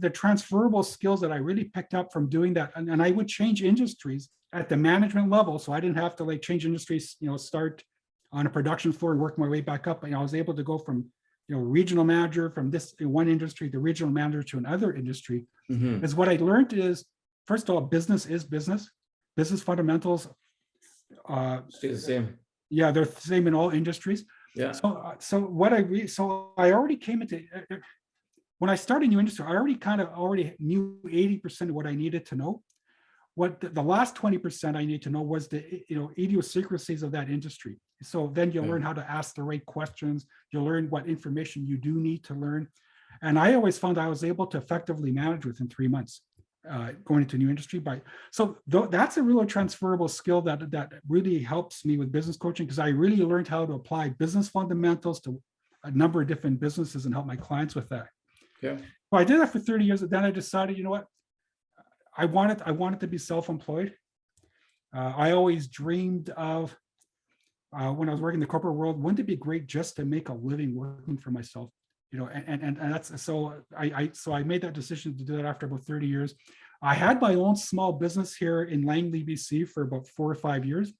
the transferable skills that I really picked up from doing that, and I would change industries at the management level, so I didn't have to like change industries, start on a production floor and work my way back up. And I was able to go from regional manager from this one industry to regional manager to another industry. Mm-hmm. Is what I learned is, first of all, business is business. Business fundamentals Stay the same. Yeah, they're the same in all industries. Yeah. So I already came into when I started a new industry, I already knew 80% of what I needed to know. What the last 20% I need to know was the idiosyncrasies of that industry. So then you'll learn how to ask the right questions. You'll learn what information you do need to learn. And I always found I was able to effectively manage within 3 months going into a new industry. That's a really transferable skill that really helps me with business coaching, because I really learned how to apply business fundamentals to a number of different businesses and help my clients with that. Yeah. Well, I did that for 30 years, and then I decided, I wanted to be self-employed. I always dreamed of when I was working in the corporate world, wouldn't it be great just to make a living working for myself? And that's so I made that decision to do that after about 30 years. I had my own small business here in Langley, BC for about 4 or 5 years.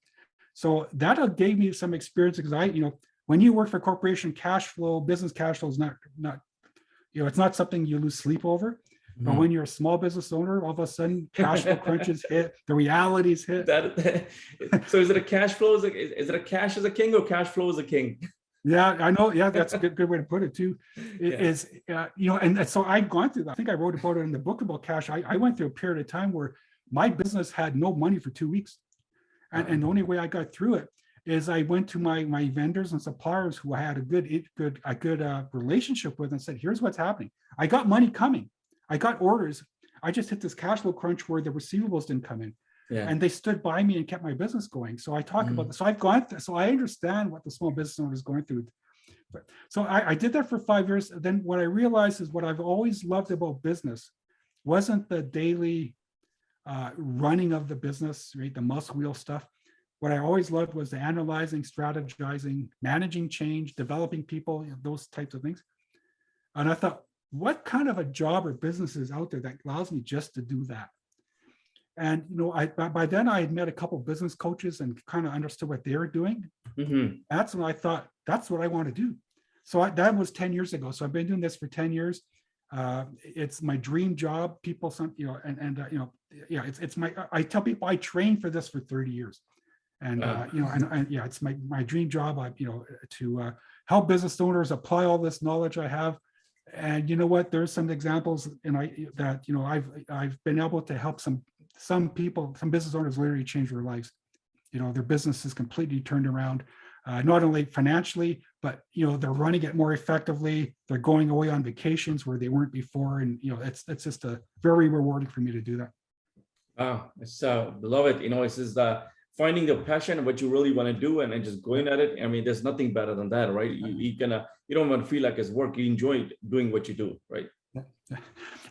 So that gave me some experience, because when you work for a corporation, business cash flow is not it's not something you lose sleep over. But when you're a small business owner, all of a sudden cash flow crunches hit, the realities hit. So is it a cash flow? Is it a cash as a king, or cash flow as a king? Yeah, I know. Yeah, that's a good way to put it too. And so I've gone through that. I think I wrote about it in the book about cash. I went through a period of time where my business had no money for 2 weeks. And the only way I got through it is I went to my vendors and suppliers who I had a good relationship with, and said, here's what's happening. I got money coming. I got orders. I just hit this cash flow crunch where the receivables didn't come in. Yeah. And they stood by me and kept my business going. So I talk about this. So I've gone through, so I understand what the small business owner is going through. So I did that for 5 years. Then what I realized is what I've always loved about business wasn't the daily running of the business, right? The muscle wheel stuff. What I always loved was the analyzing, strategizing, managing change, developing people, those types of things. And I thought, what kind of a job or business is out there that allows me just to do that? And by then I had met a couple of business coaches and kind of understood what they were doing. Mm-hmm. That's when I thought, that's what I want to do. So that was 10 years ago. So I've been doing this for 10 years. It's my dream job. People, it's I tell people I trained for this for 30 years. And it's my dream job. To help business owners apply all this knowledge I have. And you know what? There's some examples, I've been able to help some people, some business owners literally change their lives. Their business is completely turned around, not only financially, but they're running it more effectively. They're going away on vacations where they weren't before, and it's just a very rewarding for me to do that. Wow, it's love it. It's just finding the passion of what you really want to do and just going at it. I mean, there's nothing better than that, right? You don't want to feel like it's work. You enjoy doing what you do, right?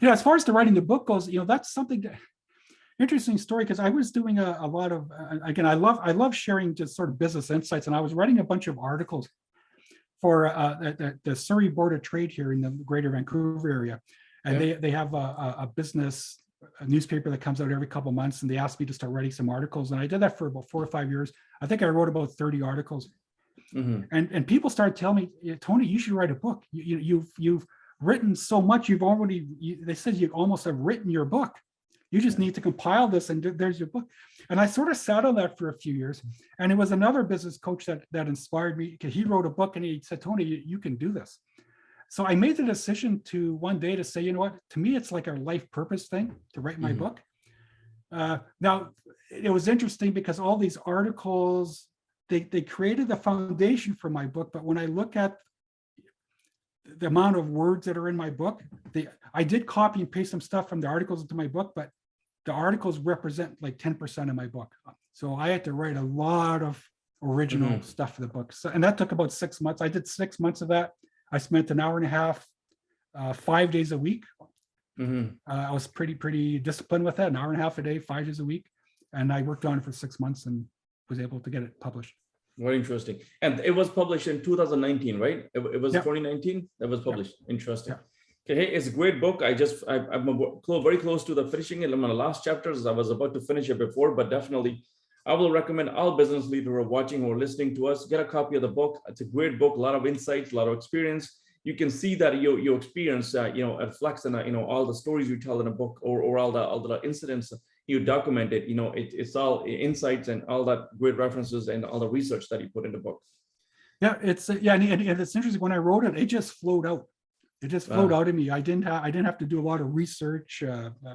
As far as the writing the book goes, that's something interesting story, because I was doing a lot of again, I love sharing just sort of business insights, and I was writing a bunch of articles for the Surrey Board of Trade here in the Greater Vancouver area, and they have a business newspaper that comes out every couple of months, and they asked me to start writing some articles, and I did that for about 4 or 5 years. I think I wrote about 30 articles. Mm-hmm. And people started telling me, Tony, you should write a book. You've written so much. They said you almost have written your book. You just need to compile this, and there's your book. And I sort of sat on that for a few years. And it was another business coach that inspired me, because he wrote a book and he said, Tony, you can do this. So I made the decision to one day to say, to me, it's like a life purpose thing to write my book. Now, it was interesting because all these articles, they created the foundation for my book. But when I look at the amount of words that are in my book, I did copy and paste some stuff from the articles into my book, but the articles represent like 10% of my book. So I had to write a lot of original stuff for the book. So, and that took about 6 months. I did 6 months of that. I spent an hour and a half, 5 days a week. I was pretty disciplined with that, an hour and a half a day, 5 days a week. And I worked on it for 6 months and was able to get it published. Very interesting. And it was published in 2019, right? It was 2019 that was published. Interesting. Okay, hey, it's a great book. I'm very close to the finishing it. I'm on the last chapters. I was about to finish it before, but definitely I will recommend all business leaders who are watching or listening to us, get a copy of the book. It's a great book, a lot of insights, a lot of experience. You can see that your experience, reflects in, all the stories you tell in a book, or all the incidents you documented. It's all insights and all that great references and all the research that you put in the book. Yeah, it's and it's interesting. When I wrote it, it just flowed out. It just flowed out of me. I didn't have to do a lot of research,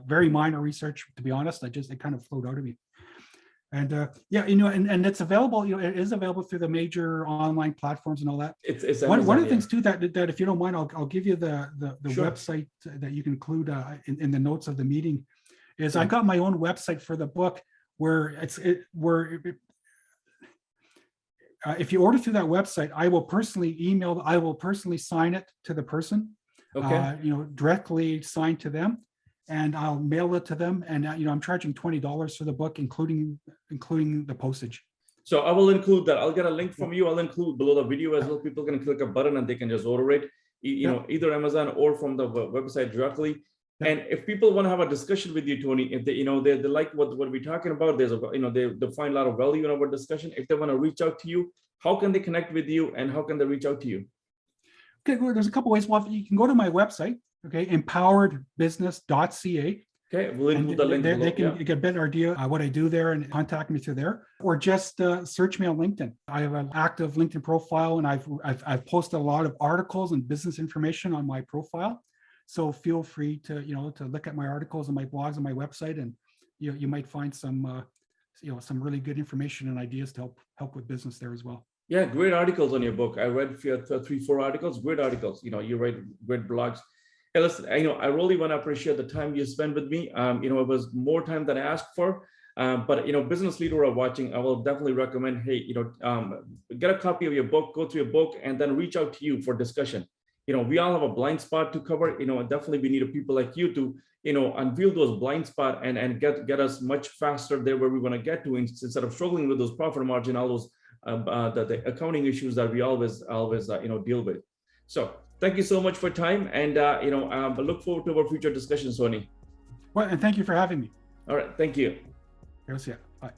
very minor research, to be honest. It kind of flowed out of me. And and it's available. It is available through the major online platforms and all that. It's one of the things too that if you don't mind, I'll give you the website that you can include in the notes of the meeting. Is I got my own website for the book where if you order through that website, I will personally sign it to the person. Directly signed to them. And I'll mail it to them. And I'm charging $20 for the book, including the postage. So I will include that. I'll get a link from you. I'll include below the video as well. People can click a button and they can just order it, either Amazon or from the website directly. And if people want to have a discussion with you, Tony, if they like what we're talking about, they find a lot of value in our discussion. If they want to reach out to you, how can they connect with you and how can they reach out to you? Okay, well, there's a couple ways. Well, you can go to my website. Okay, empoweredbusiness.ca. Okay, we'll include the link. They can get a better idea of what I do there and contact me through there, or just search me on LinkedIn. I have an active LinkedIn profile, and I've posted a lot of articles and business information on my profile. So feel free to to look at my articles and my blogs on my website, and you might find some some really good information and ideas to help with business there as well. Yeah, great articles on your book. I read 3-4 articles. Great articles. You write great blogs. Hey, listen, I really want to appreciate the time you spent with me. It was more time than I asked for. But business leaders who are watching, I will definitely recommend, hey, get a copy of your book, go through your book, and then reach out to you for discussion. We all have a blind spot to cover. Definitely we need people like you to, unveil those blind spots and get us much faster there where we want to get to, instead of struggling with those profit margin, all those the accounting issues that we always deal with. So thank you so much for your time, and I look forward to our future discussions, Tony. Well, and thank you for having me. All right, thank you. Bye.